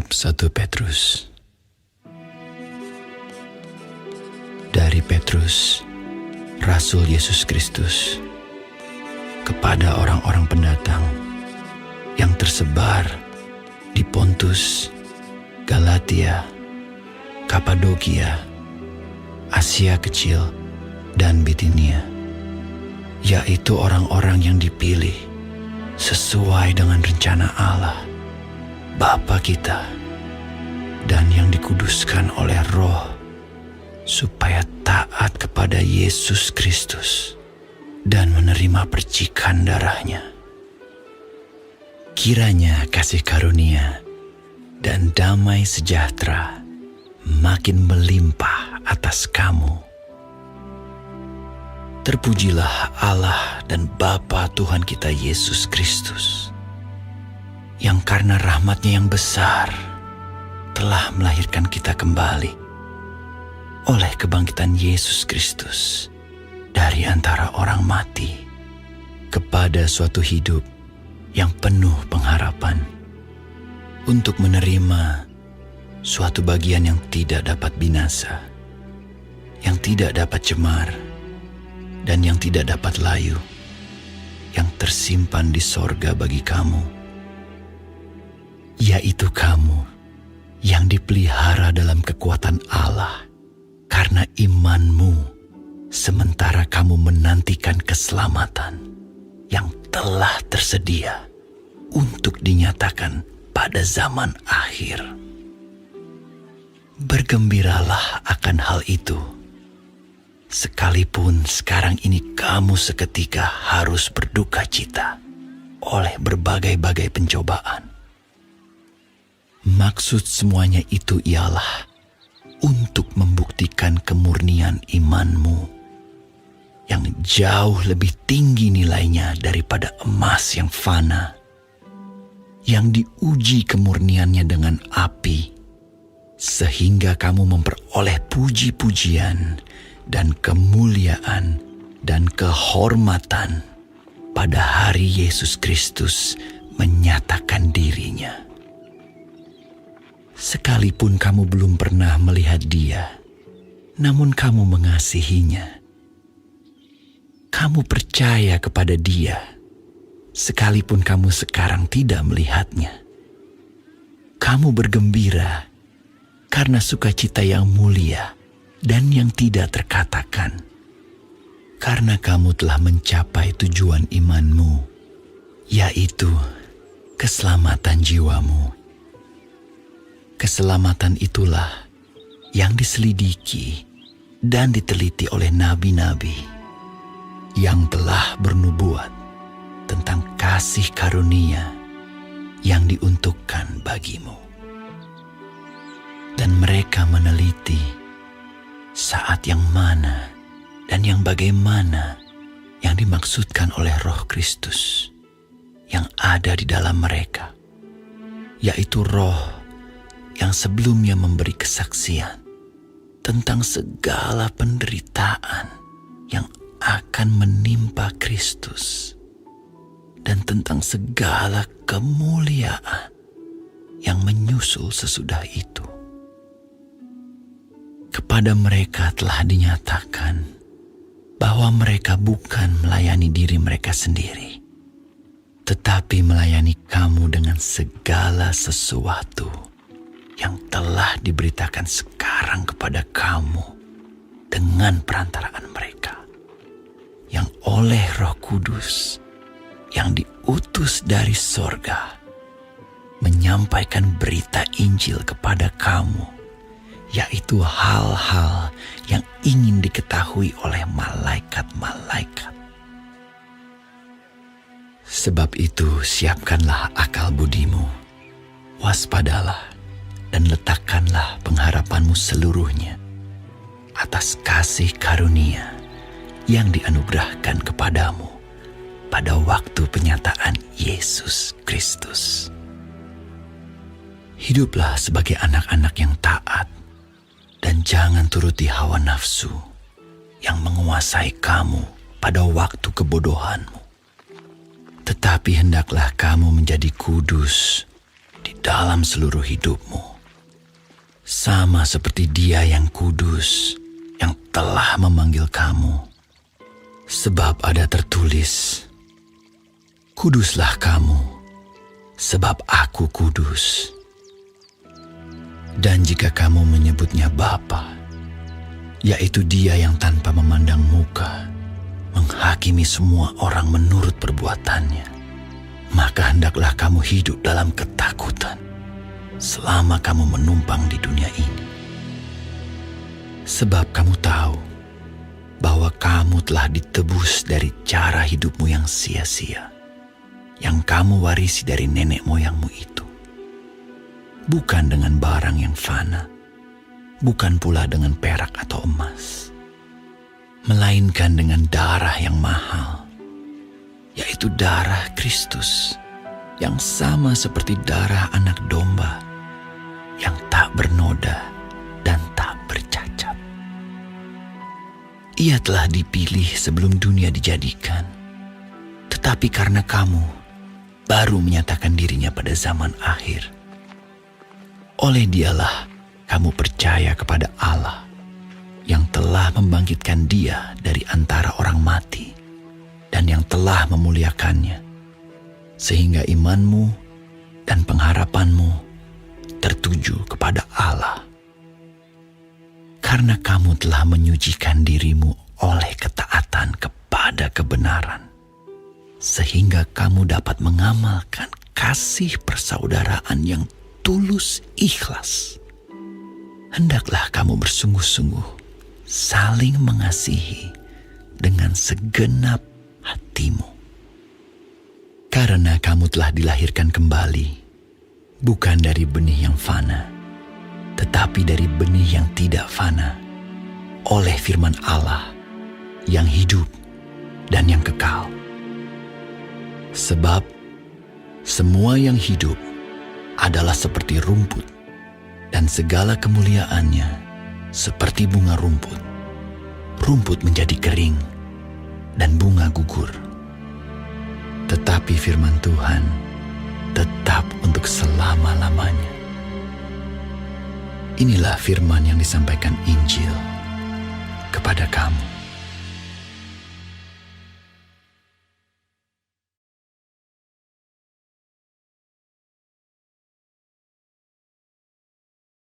Kitab 1 Petrus. Dari Petrus, Rasul Yesus Kristus, kepada orang-orang pendatang yang tersebar di Pontus, Galatia, Kapadokia, Asia Kecil, dan Bitinia, yaitu orang-orang yang dipilih sesuai dengan rencana Allah, Bapa kita, dan yang dikuduskan oleh Roh, supaya taat kepada Yesus Kristus dan menerima percikan darahnya. Kiranya kasih karunia dan damai sejahtera makin melimpah atas kamu. Terpujilah Allah dan Bapa Tuhan kita Yesus Kristus, yang karena rahmat-Nya yang besar telah melahirkan kita kembali oleh kebangkitan Yesus Kristus dari antara orang mati kepada suatu hidup yang penuh pengharapan, untuk menerima suatu bagian yang tidak dapat binasa, yang tidak dapat cemar, dan yang tidak dapat layu, yang tersimpan di sorga bagi kamu, yaitu kamu yang dipelihara dalam kekuatan Allah karena imanmu, sementara kamu menantikan keselamatan yang telah tersedia untuk dinyatakan pada zaman akhir. Bergembiralah akan hal itu, sekalipun sekarang ini kamu seketika harus berduka cita oleh berbagai-bagai pencobaan. Maksud semuanya itu ialah untuk membuktikan kemurnian imanmu yang jauh lebih tinggi nilainya daripada emas yang fana, yang diuji kemurniannya dengan api, sehingga kamu memperoleh puji-pujian dan kemuliaan dan kehormatan pada hari Yesus Kristus menyatakan dirinya. Sekalipun kamu belum pernah melihat Dia, namun kamu mengasihinya. Kamu percaya kepada Dia, sekalipun kamu sekarang tidak melihatnya. Kamu bergembira karena sukacita yang mulia dan yang tidak terkatakan, karena kamu telah mencapai tujuan imanmu, yaitu keselamatan jiwamu. Keselamatan itulah yang diselidiki dan diteliti oleh nabi-nabi yang telah bernubuat tentang kasih karunia yang diuntukkan bagimu. Dan mereka meneliti saat yang mana dan yang bagaimana yang dimaksudkan oleh Roh Kristus yang ada di dalam mereka, yaitu Roh yang sebelumnya memberi kesaksian tentang segala penderitaan yang akan menimpa Kristus dan tentang segala kemuliaan yang menyusul sesudah itu. Kepada mereka telah dinyatakan bahwa mereka bukan melayani diri mereka sendiri, tetapi melayani kamu dengan segala sesuatu yang telah diberitakan sekarang kepada kamu dengan perantaraan mereka, yang oleh Roh Kudus yang diutus dari sorga menyampaikan berita Injil kepada kamu, yaitu hal-hal yang ingin diketahui oleh malaikat-malaikat. Sebab itu siapkanlah akal budimu, waspadalah, dan letakkanlah pengharapanmu seluruhnya atas kasih karunia yang dianugerahkan kepadamu pada waktu penyataan Yesus Kristus. Hiduplah sebagai anak-anak yang taat dan jangan turuti hawa nafsu yang menguasai kamu pada waktu kebodohanmu. Tetapi hendaklah kamu menjadi kudus di dalam seluruh hidupmu. Sama seperti Dia yang kudus, yang telah memanggil kamu. Sebab ada tertulis, "Kuduslah kamu, sebab Aku kudus." Dan jika kamu menyebutnya Bapa, yaitu Dia yang tanpa memandang muka, menghakimi semua orang menurut perbuatannya, maka hendaklah kamu hidup dalam ketakutan selama kamu menumpang di dunia ini. Sebab kamu tahu bahwa kamu telah ditebus dari cara hidupmu yang sia-sia, yang kamu warisi dari nenek moyangmu itu. Bukan dengan barang yang fana, bukan pula dengan perak atau emas, melainkan dengan darah yang mahal, yaitu darah Kristus, yang sama seperti darah anak domba, yang tak bernoda dan tak bercacat. Ia telah dipilih sebelum dunia dijadikan, tetapi karena kamu baru menyatakan dirinya pada zaman akhir. Oleh Dialah kamu percaya kepada Allah, yang telah membangkitkan Dia dari antara orang mati, dan yang telah memuliakannya, sehingga imanmu dan pengharapanmu tertuju kepada Allah. Karena kamu telah menyucikan dirimu oleh ketaatan kepada kebenaran, sehingga kamu dapat mengamalkan kasih persaudaraan yang tulus ikhlas. Hendaklah kamu bersungguh-sungguh saling mengasihi dengan segenap hatimu. Karena kamu telah dilahirkan kembali, bukan dari benih yang fana, tetapi dari benih yang tidak fana, oleh firman Allah yang hidup dan yang kekal. Sebab semua yang hidup adalah seperti rumput, dan segala kemuliaannya seperti bunga rumput. Rumput menjadi kering, dan bunga gugur. Tetapi firman Tuhan tetap untuk selama-lamanya. Inilah firman yang disampaikan Injil kepada kamu.